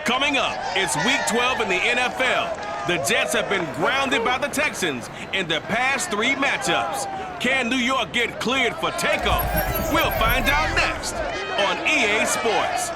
Coming up, it's Week 12 in the NFL. The Jets have been grounded by the Texans in the past 3 matchups. Can New York get cleared for takeoff? We'll find out next on EA Sports.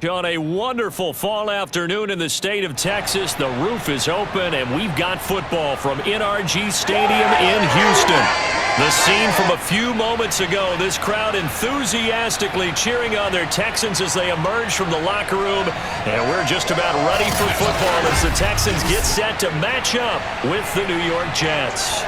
On a wonderful fall afternoon in the state of Texas, the roof is open and we've got football from NRG Stadium in Houston. The scene from a few moments ago, this crowd enthusiastically cheering on their Texans as they emerge from the locker room. And we're just about ready for football as the Texans get set to match up with the New York Jets.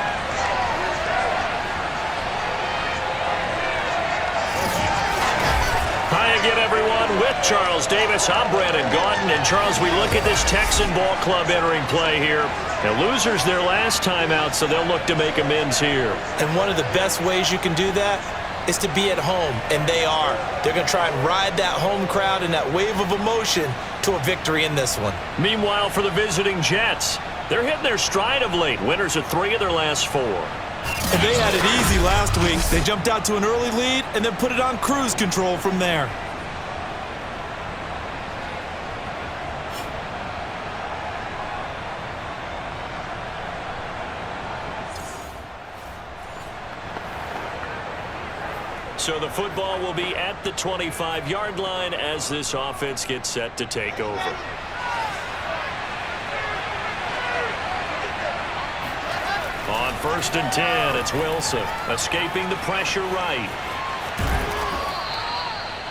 Hi again, everyone. With Charles Davis, I'm Brandon Gaudin. And Charles, we look at this Texan ball club entering play here. The losers their last time out, so they'll look to make amends here. And one of the best ways you can do that is to be at home, and they are. They're going to try and ride that home crowd and that wave of emotion to a victory in this one. Meanwhile, for the visiting Jets, they're hitting their stride of late. Winners of 3 of their last 4. And they had it easy last week. They jumped out to an early lead and then put it on cruise control from there. So the football will be at the 25-yard line as this offense gets set to take over. On 1st and 10, it's Wilson, escaping the pressure right.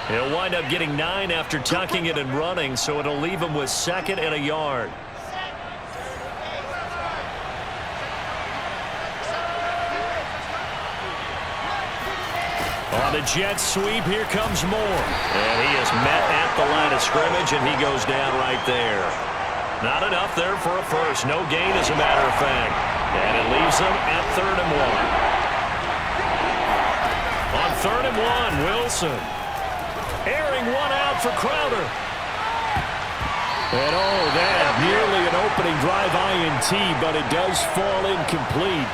He'll wind up getting 9 after tucking it and running, so it'll leave him with 2nd and a yard. On the Jets sweep, here comes Moore. And he is met at the line of scrimmage, and he goes down right there. Not enough there for a first. No gain, as a matter of fact. And it leaves them at 3rd and 1. On 3rd and 1, Wilson. Airing one out for Crowder. And oh, that nearly an opening drive INT, but it does fall incomplete.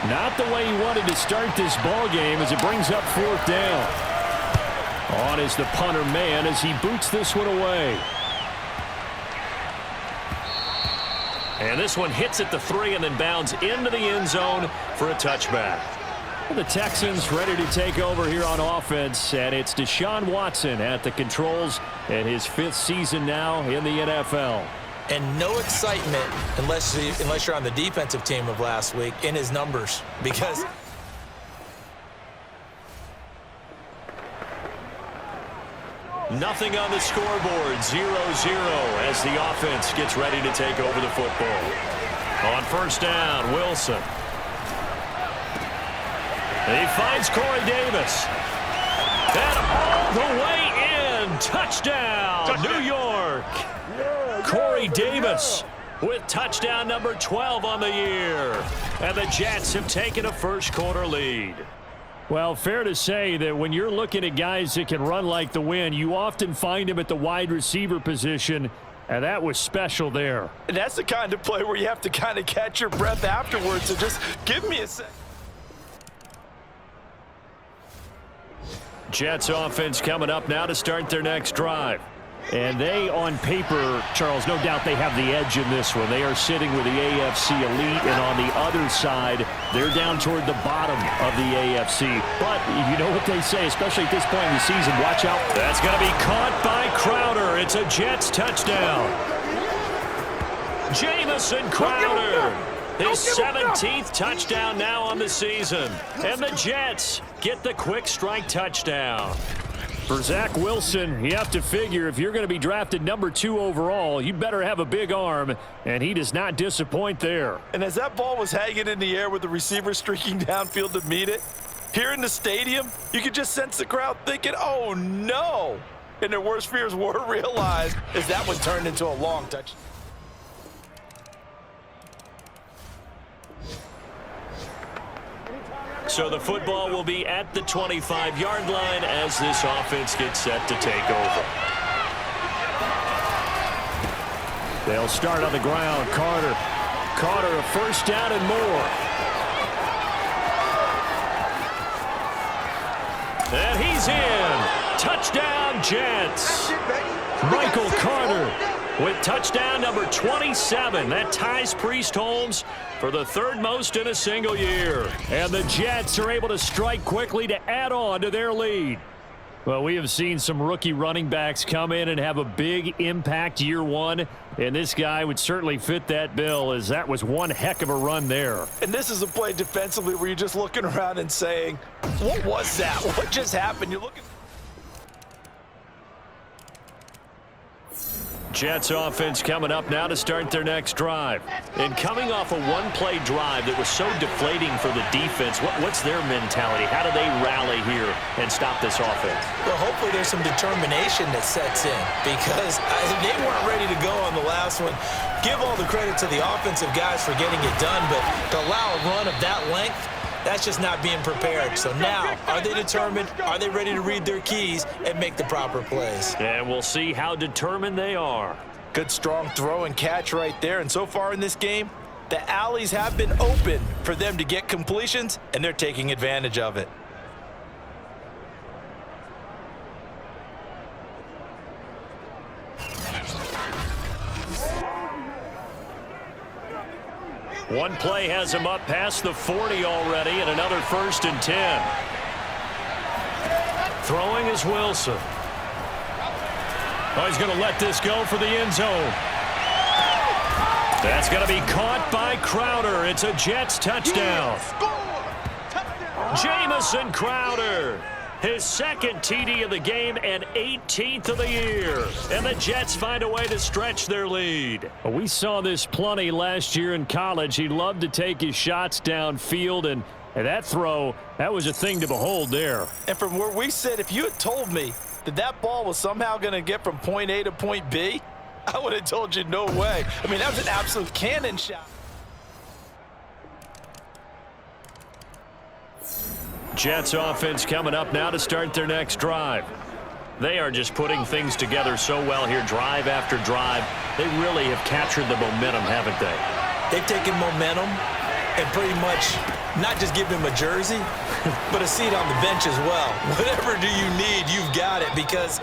Not the way he wanted to start this ball game as it brings up 4th down. On is the punter man as he boots this one away. And this one hits at the 3 and then bounds into the end zone for a touchback. The Texans ready to take over here on offense, and it's Deshaun Watson at the controls in his 5th season now in the NFL. And no excitement unless you're on the defensive team of last week in his numbers, because nothing on the scoreboard, 0-0 as the offense gets ready to take over the football. On 1st down, Wilson. He finds Corey Davis. And all the way in, touchdown, New York. Corey Davis with touchdown number 12 on the year. And the Jets have taken a first-quarter lead. Well, fair to say that when you're looking at guys that can run like the wind, you often find them at the wide receiver position, and that was special there. And that's the kind of play where you have to kind of catch your breath afterwards. So just give me a sec. Jets offense coming up now to start their next drive. And they, on paper, Charles, no doubt they have the edge in this one. They are sitting with the AFC elite, and on the other side, they're down toward the bottom of the AFC. But you know what they say, especially at this point in the season, watch out. That's going to be caught by Crowder. It's a Jets touchdown. Jamison Crowder, his 17th touchdown now on the season. And the Jets get the quick strike touchdown. For Zach Wilson, you have to figure if you're going to be drafted number 2 overall, you better have a big arm, and he does not disappoint there. And as that ball was hanging in the air with the receiver streaking downfield to meet it, here in the stadium, you could just sense the crowd thinking, oh no! And their worst fears were realized as that one turned into a long touch. So the football will be at the 25-yard line as this offense gets set to take over. They'll start on the ground. Carter, a first down and more. is in. Touchdown, Jets. Michael Carter with touchdown number 27. That ties Priest Holmes for the third most in a single year. And the Jets are able to strike quickly to add on to their lead. Well, we have seen some rookie running backs come in and have a big impact year one, and this guy would certainly fit that bill, as that was one heck of a run there. And this is a play defensively where you're just looking around and saying, what was that? What just happened? You're looking. Jets offense coming up now to start their next drive. And coming off a one-play drive that was so deflating for the defense, what's their mentality? How do they rally here and stop this offense? Well, hopefully there's some determination that sets in, because they weren't ready to go on the last one. Give all the credit to the offensive guys for getting it done, but to allow a run of that length, that's just not being prepared. So now, are they determined? Are they ready to read their keys and make the proper plays? And we'll see how determined they are. Good, strong throw and catch right there. And so far in this game, the alleys have been open for them to get completions, and they're taking advantage of it. One play has him up past the 40 already, and another 1st and 10. Throwing is Wilson. Oh, he's going to let this go for the end zone. That's going to be caught by Crowder. It's a Jets touchdown. Jamison Crowder. His second TD of the game and 18th of the year. And the Jets find a way to stretch their lead. We saw this plenty last year in college. He loved to take his shots downfield, and that throw, that was a thing to behold there. And from where we sit, if you had told me that that ball was somehow going to get from point A to point B, I would have told you no way. I mean, that was an absolute cannon shot. Jets offense coming up now to start their next drive. They are just putting things together so well here, drive after drive. They really have captured the momentum, haven't they? They've taken momentum and pretty much not just give him a jersey, but a seat on the bench as well. Whatever do you need, you've got it, because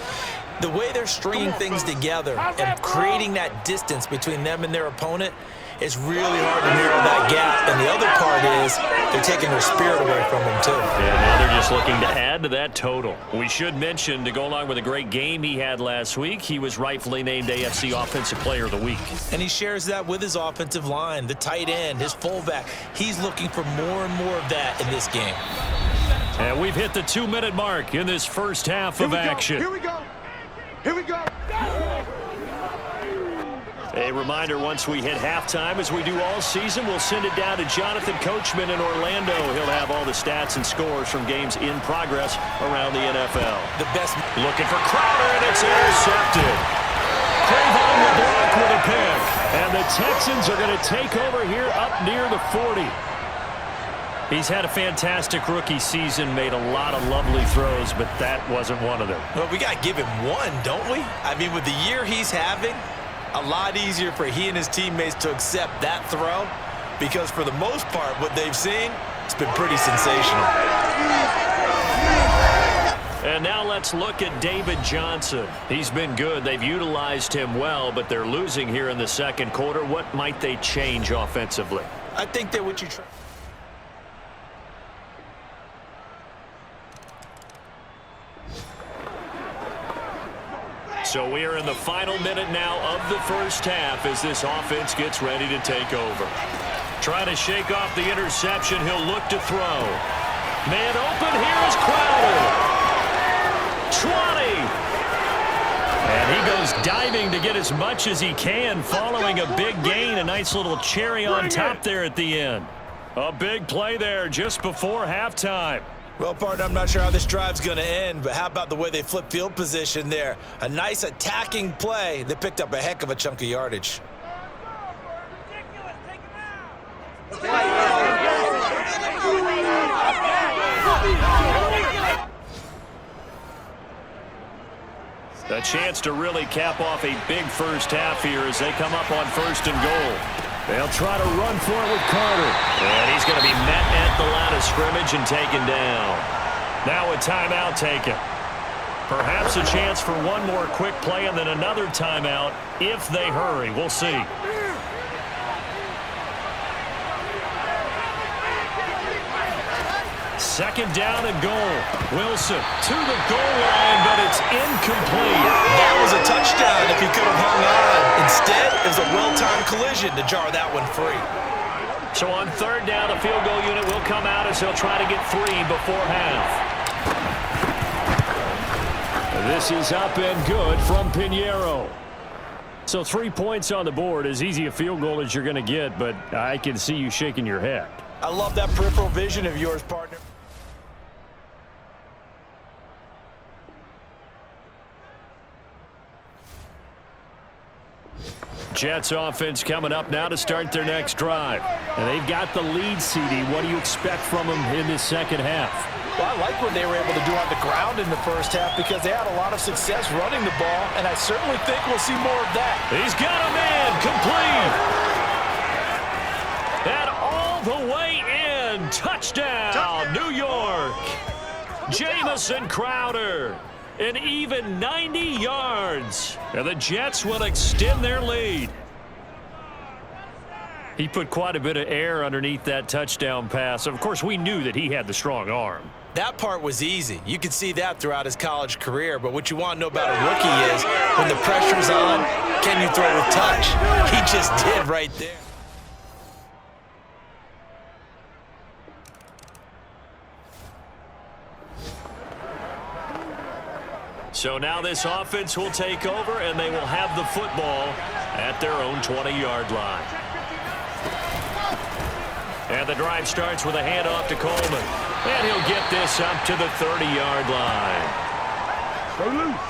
the way they're stringing things together and creating that distance between them and their opponent, it's really hard to narrow that gap. And the other part is they're taking their spirit away from them, too. Yeah, now they're just looking to add to that total. We should mention, to go along with a great game he had last week, he was rightfully named AFC Offensive Player of the Week. And he shares that with his offensive line, the tight end, his fullback. He's looking for more and more of that in this game. And we've hit the 2-minute mark in this first half of action. Here we go. Here we go. A reminder, once we hit halftime, as we do all season, we'll send it down to Jonathan Coachman in Orlando. He'll have all the stats and scores from games in progress around the NFL. The best. Looking for Crowder, and it's intercepted. Cravon will block with a pick. And the Texans are going to take over here up near the 40. He's had a fantastic rookie season, made a lot of lovely throws, but that wasn't one of them. Well, we got to give him one, don't we? I mean, with the year he's having, a lot easier for he and his teammates to accept that throw, because for the most part, what they've seen, it's been pretty sensational. And now let's look at David Johnson. He's been good. They've utilized him well, but they're losing here in the second quarter. What might they change offensively? I think that what you try. So we are in the final minute now of the first half as this offense gets ready to take over. Trying to shake off the interception. He'll look to throw. Man open. Here is Crowder. 20. And he goes diving to get as much as he can following a big gain. A nice little cherry on top there at the end. A big play there just before halftime. Well, partner, I'm not sure how this drive's going to end, but how about the way they flip field position there? A nice attacking play. They picked up a heck of a chunk of yardage. A chance to really cap off a big first half here as they come up on 1st and goal. They'll try to run for it with Carter. And he's going to be met at the line of scrimmage and taken down. Now a timeout taken. Perhaps a chance for one more quick play and then another timeout if they hurry. We'll see. Second down and goal. Wilson to the goal line, but it's incomplete. That was a touchdown if he could have hung on. Instead, it was a well-timed collision to jar that one free. So on third down, the field goal unit will come out as he'll try to get 3 before half. This is up and good from Pinheiro. So 3 points on the board, as easy a field goal as you're going to get, but I can see you shaking your head. I love that peripheral vision of yours, partner. Jets offense coming up now to start their next drive. And they've got the lead, CD. What do you expect from them in this second half? Well, I like what they were able to do on the ground in the first half because they had a lot of success running the ball, and I certainly think we'll see more of that. He's got a man complete. And all the way in. Touchdown, New York. Jamison Crowder. An even 90 yards. And the Jets will extend their lead. He put quite a bit of air underneath that touchdown pass. Of course, we knew that he had the strong arm. That part was easy. You could see that throughout his college career. But what you want to know about a rookie is when the pressure's on, can you throw with touch? He just did right there. So now this offense will take over, and they will have the football at their own 20-yard line. And the drive starts with a handoff to Coleman. And he'll get this up to the 30-yard line. Stay loose.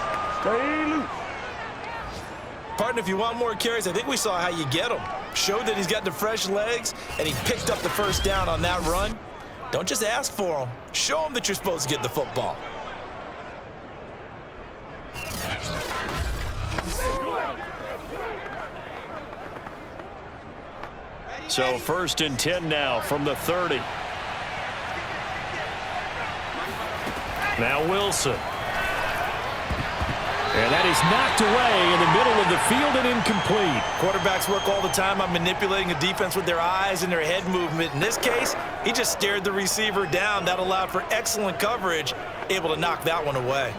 Stay loose. Partner, if you want more carries, I think we saw how you get them. Showed that he's got the fresh legs, and he picked up the first down on that run. Don't just ask for them. Show them that you're supposed to get the football. So 1st and 10 now from the 30. Now Wilson. And that is knocked away in the middle of the field and incomplete. Quarterbacks work all the time on manipulating a defense with their eyes and their head movement. In this case, he just stared the receiver down. That allowed for excellent coverage, able to knock that one away.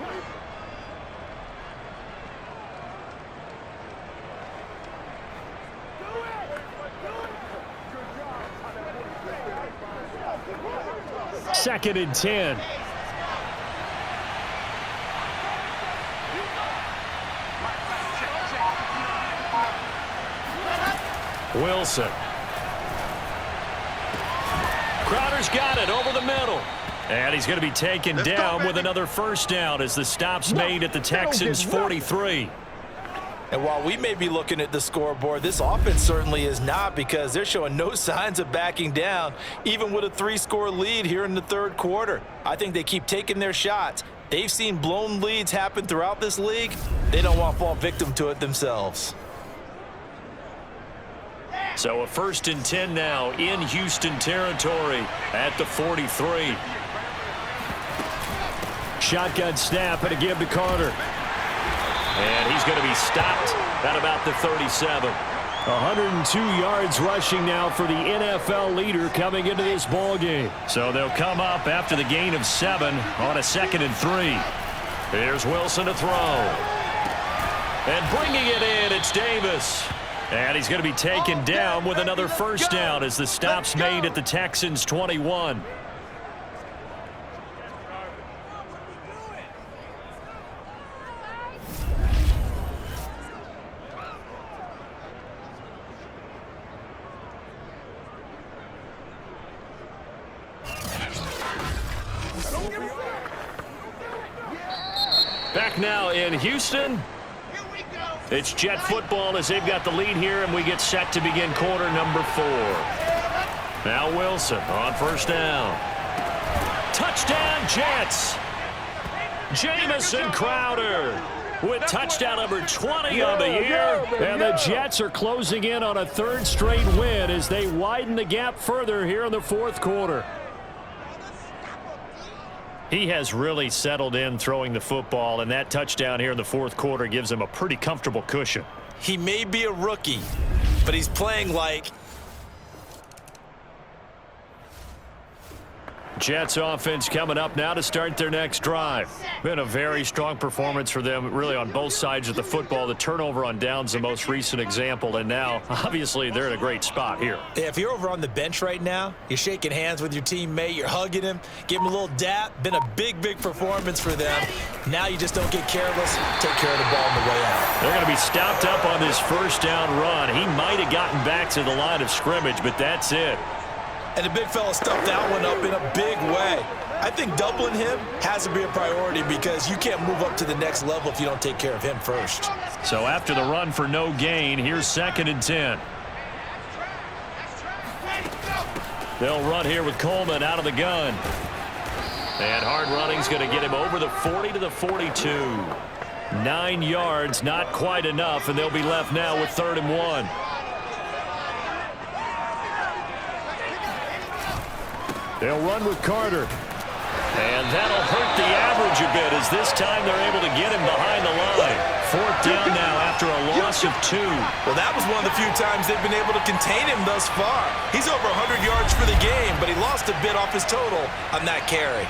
Second and 10. Wilson. Crowder's got it over the middle. And he's going to be taken down with another first down as the stop's made at the Texans' 43. And while we may be looking at the scoreboard, this offense certainly is not, because they're showing no signs of backing down, even with a 3-score lead here in the third quarter. I think they keep taking their shots. They've seen blown leads happen throughout this league. They don't want to fall victim to it themselves. So a 1st and 10 now in Houston territory at the 43. Shotgun snap and a give to Carter. And he's going to be stopped at about the 37. 102 yards rushing now for the NFL leader coming into this ball game. So they'll come up after the gain of 7 on a 2nd and 3. Here's Wilson to throw. And bringing it in, it's Davis. And he's going to be taken down with another first down as the stop's made at the Texans' 21. Back now in Houston. It's Jet football as they've got the lead here, and we get set to begin quarter number 4. Now Wilson on first down. Touchdown Jets. Jamison Crowder with touchdown number 20 on the year. And the Jets are closing in on a 3rd straight win as they widen the gap further here in the 4th quarter. He has really settled in throwing the football, and that touchdown here in the fourth quarter gives him a pretty comfortable cushion. He may be a rookie, but he's playing like... Jets offense coming up now to start their next drive. Been a very strong performance for them, really, on both sides of the football. The turnover on downs, the most recent example, and now, obviously, they're in a great spot here. Yeah, if you're over on the bench right now, you're shaking hands with your teammate, you're hugging him, give him a little dap. Been a big, big performance for them. Now you just don't get careless. Take care of the ball on the way out. They're going to be stopped up on this first down run. He might have gotten back to the line of scrimmage, but that's it. And the big fella stuffed that one up in a big way. I think doubling him has to be a priority because you can't move up to the next level if you don't take care of him first. So after the run for no gain, here's 2nd and 10. They'll run here with Coleman out of the gun. And hard running's going to get him over the 40 to the 42. 9 yards, not quite enough, and they'll be left now with 3rd and 1. They'll run with Carter. And that'll hurt the average a bit as this time they're able to get him behind the line. 4th down now after a loss of 2. Well, that was one of the few times they've been able to contain him thus far. He's over 100 yards for the game, but he lost a bit off his total on that carry.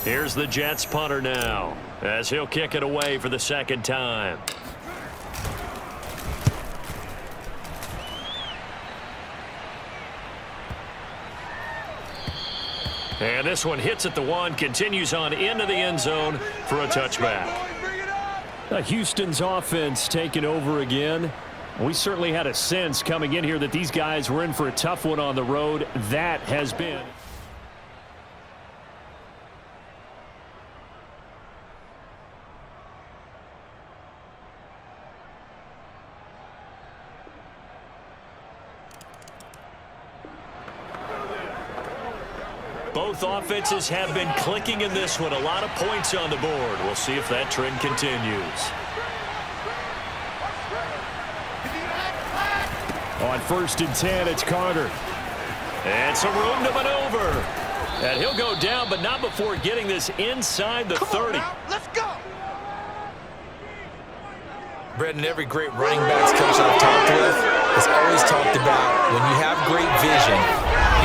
Here's the Jets punter now as he'll kick it away for the 2nd time. And this one hits at the 1, continues on into the end zone for a touchback. Houston's offense taking over again. We certainly had a sense coming in here that these guys were in for a tough one on the road. That has been... Both offenses have been clicking in this one. A lot of points on the board. We'll see if that trend continues. On 1st and 10, it's Carter. And some room to maneuver. And he'll go down, but not before getting this inside the 30. Let's go. Brendan, every great running backs coach I've talked with has always talked about when you have great vision,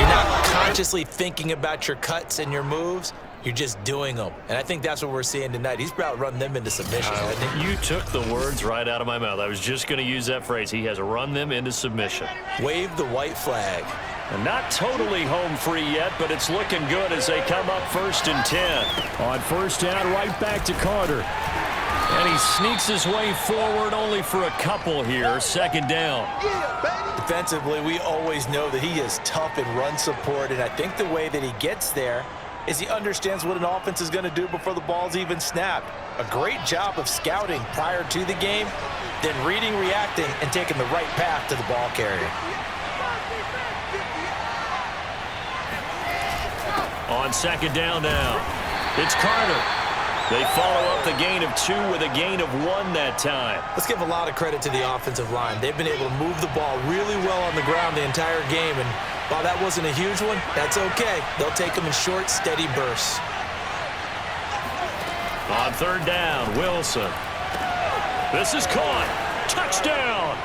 you're not consciously thinking about your cuts and your moves. You're just doing them. And I think that's what we're seeing tonight. He's about run them into submission. You took the words right out of my mouth. I was just going to use that phrase. He has run them into submission. Wave the white flag. And not totally home free yet, but it's looking good as they come up 1st and 10. On 1st down, right back to Carter. And he sneaks his way forward only for a couple here. 2nd down. Defensively, we always know that he is tough in run support, and I think the way that he gets there is he understands what an offense is going to do before the ball's even snapped. A great job of scouting prior to the game, then reading, reacting, and taking the right path to the ball carrier. On 2nd down now, it's Carter. They follow up the gain of 2 with a gain of 1 that time. Let's give a lot of credit to the offensive line. They've been able to move the ball really well on the ground the entire game, and while that wasn't a huge one, that's okay. They'll take them in short, steady bursts. On 3rd down, Wilson. This is caught. Touchdown!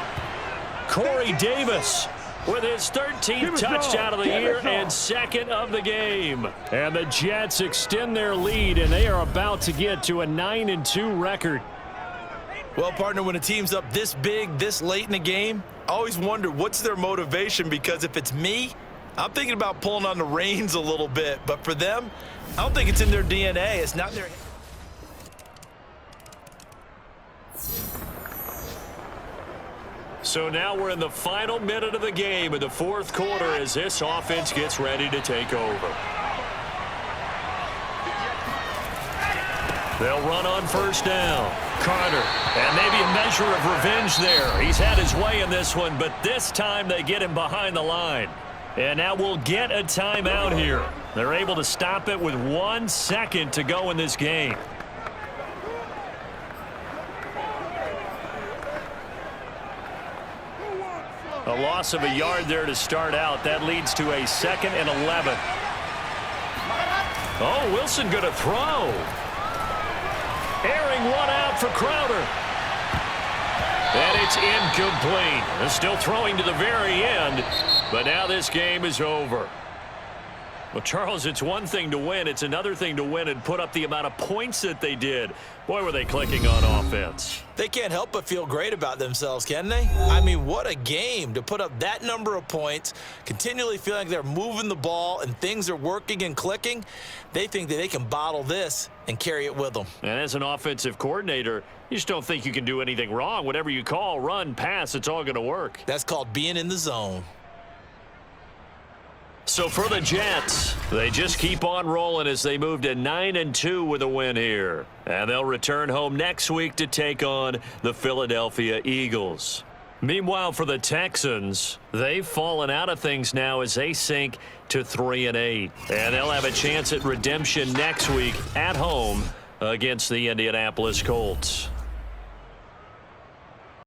Corey Davis with his 13th touchdown of the year and 2nd of the game. And the Jets extend their lead, and they are about to get to a 9-2 record. Well, partner, when a team's up this big, this late in the game, I always wonder what's their motivation, because if it's me, I'm thinking about pulling on the reins a little bit. But for them, I don't think it's in their DNA. It's not in their... So now we're in the final minute of the game in the 4th quarter as this offense gets ready to take over. They'll run on 1st down. Carter, and maybe a measure of revenge there. He's had his way in this one, but this time they get him behind the line. And now we'll get a timeout here. They're able to stop it with 1 second to go in this game. A loss of a yard there to start out. That leads to a 2nd and 11. Oh, Wilson going to throw. Airing one out for Crowder. And it's incomplete. They're still throwing to the very end, but now this game is over. Well, Charles, it's one thing to win. It's another thing to win and put up the amount of points that they did. Boy, were they clicking on offense. They can't help but feel great about themselves, can they? I mean, what a game to put up that number of points, continually feeling like they're moving the ball and things are working and clicking. They think that they can bottle this and carry it with them. And as an offensive coordinator, you just don't think you can do anything wrong. Whatever you call, run, pass, it's all going to work. That's called being in the zone. So for the Jets, they just keep on rolling as they move to 9-2 with a win here. And they'll return home next week to take on the Philadelphia Eagles. Meanwhile, for the Texans, they've fallen out of things now as they sink to 3-8. And they'll have a chance at redemption next week at home against the Indianapolis Colts.